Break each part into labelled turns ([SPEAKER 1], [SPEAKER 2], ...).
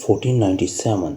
[SPEAKER 1] 1497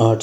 [SPEAKER 1] 8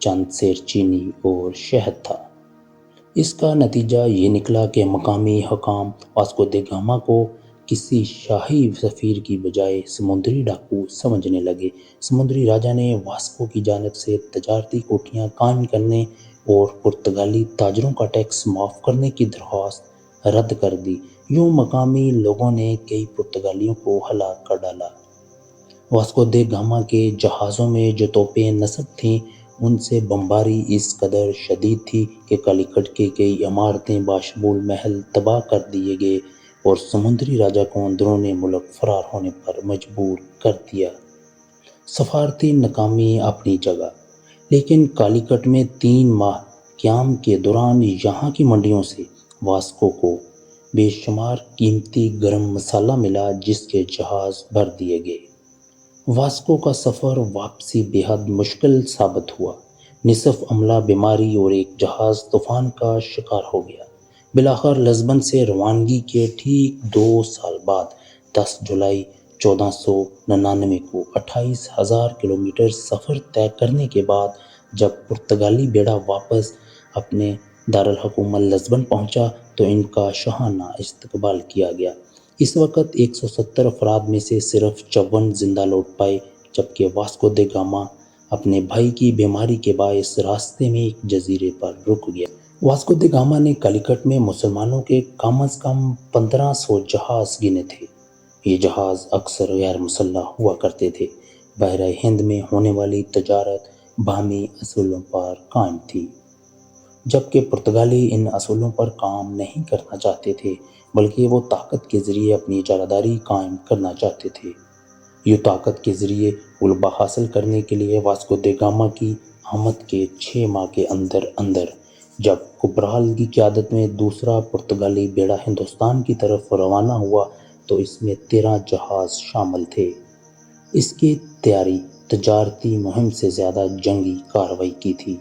[SPEAKER 1] چند سیر چینی اور شہد تھا۔ اس کا نتیجہ یہ نکلا کہ مقامی حکام واسکو دے گاما کو کسی شاہی سفیر کی بجائے سمندری ڈاکو سمجھنے لگے۔ سمندری راجا نے واسکو کی جانب سے تجارتی کوٹھیاں قائم کرنے اور پرتگالی تاجروں کا ٹیکس معاف کرنے کی درخواست رد کر دی۔ یوں مقامی لوگوں نے کئی پرتگالیوں کو ہلاک کر ڈالا۔ واسکو دے گاما کے جہازوں میں جو توپیں نصب تھیں ان سے بمباری اس قدر شدید تھی کہ کالیکٹ کے کئی عمارتیں باشمول محل تباہ کر دیے گئے اور سمندری راجا کو اندرون ملک فرار ہونے پر مجبور کر دیا۔ سفارتی ناکامی اپنی جگہ، لیکن کالیکٹ میں 3 ماہ قیام کے دوران یہاں کی منڈیوں سے واسکو کو بے شمار قیمتی گرم مسالہ ملا جس کے جہاز بھر دیے گئے۔ واسکو کا سفر واپسی بے حد مشکل ثابت ہوا۔ نصف عملہ بیماری اور ایک جہاز طوفان کا شکار ہو گیا۔ بالآخر لزبن سے روانگی کے ٹھیک 2 سال بعد 10 جولائی 1499 کو 28,000 کلومیٹر سفر طے کرنے کے بعد جب پرتگالی بیڑا واپس اپنے دارالحکومت لزبن پہنچا تو ان کا شاہانہ استقبال کیا گیا۔ اس وقت 170 افراد میں سے صرف 54 زندہ لوٹ پائے، جبکہ واسکو دے گاما اپنے بھائی کی بیماری کے باعث راستے میں ایک جزیرے پر رک گیا۔ واسکو دے گاما نے کالیکٹ میں مسلمانوں کے کم از کم 1500 جہاز گنے تھے۔ یہ جہاز اکثر غیر مسلح ہوا کرتے تھے۔ بحیرہ ہند میں ہونے والی تجارت باہمی اصولوں پر قائم تھی، جبکہ پرتگالی ان اصولوں پر کام نہیں کرنا چاہتے تھے بلکہ وہ طاقت کے ذریعے اپنی اجارہ داری قائم کرنا چاہتے تھے۔ یوں طاقت کے ذریعے غلبہ حاصل کرنے کے لیے واسکو دے گاما کی آمد کے 6 ماہ کے اندر اندر جب کبرال کی قیادت میں دوسرا پرتگالی بیڑا ہندوستان کی طرف روانہ ہوا تو اس میں 13 جہاز شامل تھے۔ اس کی تیاری تجارتی مہم سے زیادہ جنگی کارروائی کی تھی۔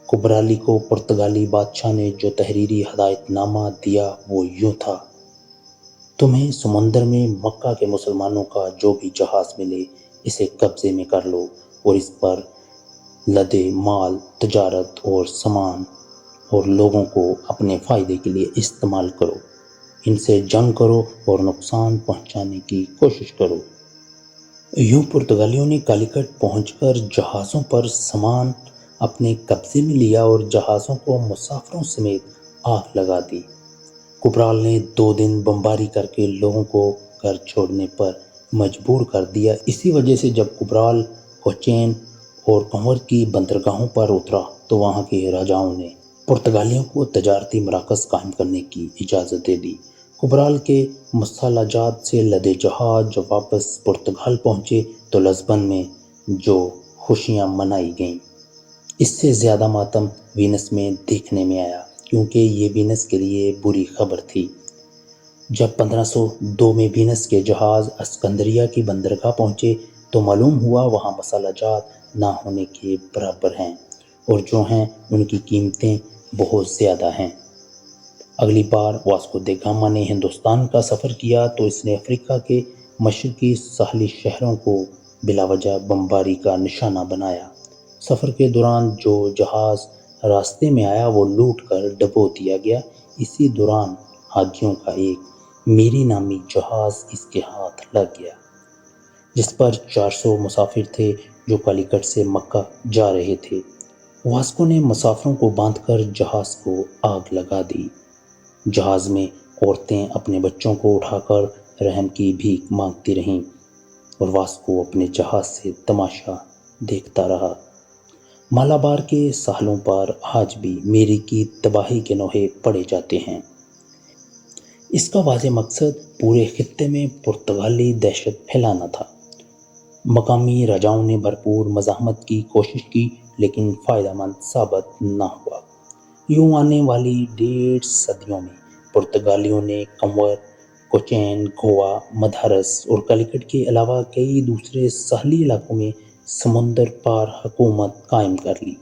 [SPEAKER 1] کبرالی کو پرتگالی بادشاہ نے جو تحریری ہدایت نامہ دیا وہ یوں تھا: تمہیں سمندر میں مکہ کے مسلمانوں کا جو بھی جہاز ملے اسے قبضے میں کر لو اور اس پر لدے مال، تجارت اور سامان اور لوگوں کو اپنے فائدے کے لیے استعمال کرو، ان سے جنگ کرو اور نقصان پہنچانے کی کوشش کرو۔ یوں پرتگالیوں نے کالیکٹ پہنچ کر جہازوں پر سامان اپنے قبضے میں لیا اور جہازوں کو مسافروں سمیت آگ لگا دی۔ کبرال نے 2 دن بمباری کر کے لوگوں کو گھر چھوڑنے پر مجبور کر دیا۔ اسی وجہ سے جب کبرال کوچین اور کنور کی بندرگاہوں پر اترا تو وہاں کے راجاؤں نے پرتگالیوں کو تجارتی مراکز قائم کرنے کی اجازت دے دی۔ کبرال کے مسالہ جات سے لدے جہاز جب واپس پرتگال پہنچے تو لزبن میں جو خوشیاں منائی گئیں اس سے زیادہ ماتم وینس میں دیکھنے میں آیا، کیونکہ یہ وینس کے لیے بری خبر تھی۔ جب 1502 میں وینس کے جہاز اسکندریہ کی بندرگاہ پہنچے تو معلوم ہوا وہاں مسالہ جات نہ ہونے کے برابر ہیں اور جو ہیں ان کی قیمتیں بہت زیادہ ہیں۔ اگلی بار واسکو دے گاما نے ہندوستان کا سفر کیا تو اس نے افریقہ کے مشرقی ساحلی شہروں کو بلا وجہ بمباری کا نشانہ بنایا۔ سفر کے دوران جو جہاز راستے میں آیا وہ لوٹ کر ڈبو دیا گیا۔ اسی دوران حاجیوں کا ایک میری نامی جہاز اس کے ہاتھ لگ گیا جس پر 400 مسافر تھے جو کالیکٹ سے مکہ جا رہے تھے۔ واسکو نے مسافروں کو باندھ کر جہاز کو آگ لگا دی۔ جہاز میں عورتیں اپنے بچوں کو اٹھا کر رحم کی بھیک مانگتی رہیں اور واسکو اپنے جہاز سے تماشا دیکھتا رہا۔ مالابار کے ساحلوں پر آج بھی میری کی تباہی کے نوحے پڑے جاتے ہیں۔ اس کا واضح مقصد پورے خطے میں پرتگالی دہشت پھیلانا تھا۔ مقامی راجاؤں نے بھرپور مزاحمت کی کوشش کی لیکن فائدہ مند ثابت نہ ہوا۔ یوں آنے والی 1.5 صدیوں میں پرتگالیوں نے کنور، کوچین، گوا، مدارس اور کالیکٹ کے علاوہ کئی دوسرے ساحلی علاقوں میں سمندر پار حکومت قائم کر لی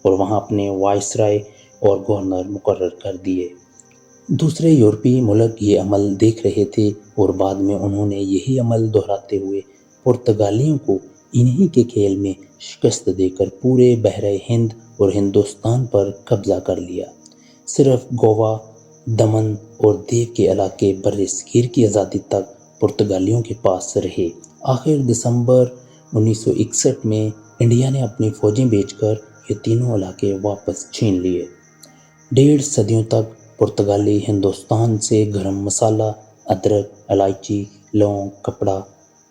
[SPEAKER 1] اور وہاں اپنے وائسرائے اور گورنر مقرر کر دیے۔ دوسرے یورپی ملک یہ عمل دیکھ رہے تھے اور بعد میں انہوں نے یہی عمل دہراتے ہوئے پرتگالیوں کو انہی کے کھیل میں شکست دے کر پورے بحر ہند اور ہندوستان پر قبضہ کر لیا۔ صرف گوا، دمن اور دیو کے علاقے بر صغیر کی آزادی تک پرتگالیوں کے پاس رہے۔ آخر دسمبر 1961 میں انڈیا نے اپنی فوجیں بھیج کر یہ تینوں علاقے واپس چھین لیے۔ 1.5 صدیوں تک پرتگالی ہندوستان سے گرم مسالہ، ادرک، الائچی، لونگ، کپڑا،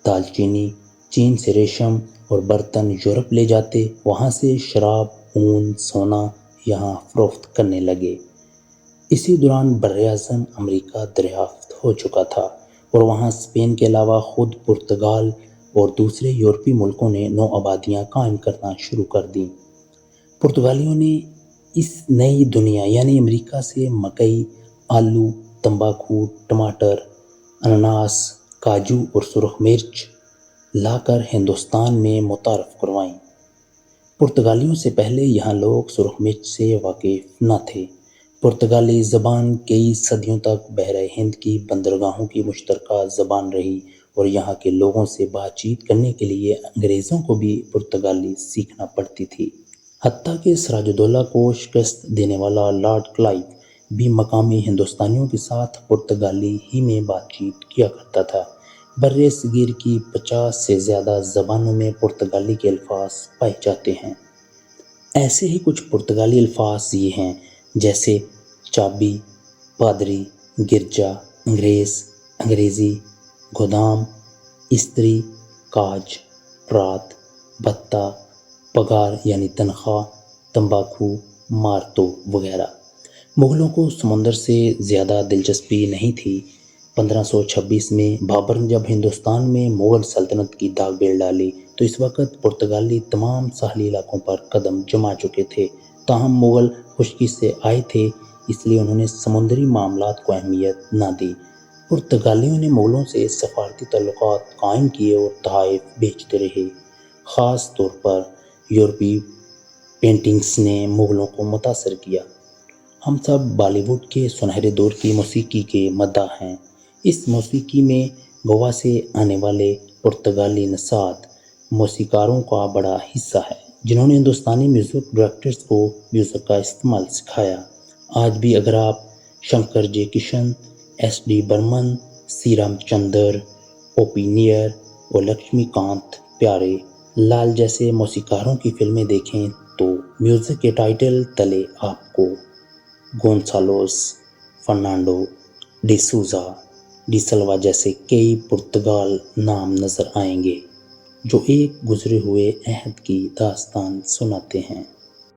[SPEAKER 1] دال چینی، چین سے ریشم اور برتن یورپ لے جاتے، وہاں سے شراب، اون، سونا یہاں فروخت کرنے لگے۔ اسی دوران براعظم امریکہ دریافت ہو چکا تھا اور وہاں اسپین کے علاوہ خود پرتگال اور دوسرے یورپی ملکوں نے نو آبادیاں قائم کرنا شروع کر دیں۔ پرتگالیوں نے اس نئی دنیا یعنی امریکہ سے مکئی، آلو، تمباکو، ٹماٹر، انناس، کاجو اور سرخ مرچ لا کر ہندوستان میں متعارف کروائیں۔ پرتگالیوں سے پہلے یہاں لوگ سرخ مرچ سے واقف نہ تھے۔ پرتگالی زبان کئی صدیوں تک بحر ہند کی بندرگاہوں کی مشترکہ زبان رہی اور یہاں کے لوگوں سے بات چیت کرنے کے لیے انگریزوں کو بھی پرتگالی سیکھنا پڑتی تھی۔ حتیٰ کہ سراج الدولہ کو شکست دینے والا لارڈ کلائیو بھی مقامی ہندوستانیوں کے ساتھ پرتگالی ہی میں بات چیت کیا کرتا تھا۔ بر صغیر کی 50 سے زیادہ زبانوں میں پرتگالی کے الفاظ پائے جاتے ہیں۔ ایسے ہی کچھ پرتگالی الفاظ یہ ہیں جیسے چابی، پادری، گرجا، انگریزی، گودام، استری، کاج، پرات، بھتہ، پگار یعنی تنخواہ، تمباکو، مارتو وغیرہ۔ مغلوں کو سمندر سے زیادہ دلچسپی نہیں تھی۔ 1526 میں بابر نے جب ہندوستان میں مغل سلطنت کی داغ بیل ڈالی تو اس وقت پرتگالی تمام ساحلی علاقوں پر قدم جما چکے تھے۔ تاہم مغل خشکی سے آئے تھے، اس لیے انہوں نے سمندری معاملات کو اہمیت نہ دی۔ پرتگالیوں نے مغلوں سے سفارتی تعلقات قائم کیے اور تحائف بھیجتے رہے۔ خاص طور پر یورپی پینٹنگز نے مغلوں کو متاثر کیا۔ ہم سب بالی ووڈ کے سنہرے دور کی موسیقی کے مداح ہیں۔ اس موسیقی میں گوا سے آنے والے پرتگالی نژاد موسیقاروں کا بڑا حصہ ہے، جنہوں نے ہندوستانی میوزک ڈائریکٹرز کو میوزک کا استعمال سکھایا۔ آج بھی اگر آپ شنکر جے کشن، ایس ڈی برمن، سی رام چندر، او پی نیر اور لکشمی کانت پیارے لال جیسے موسیقاروں کی فلمیں دیکھیں تو میوزک کے ٹائٹل تلے آپ کو گونسالوس، فرنانڈو ڈی سوزا، ڈی سلوا جیسے کئی پرتگال نام نظر آئیں گے، جو ایک گزرے ہوئے عہد کی داستان سناتے ہیں۔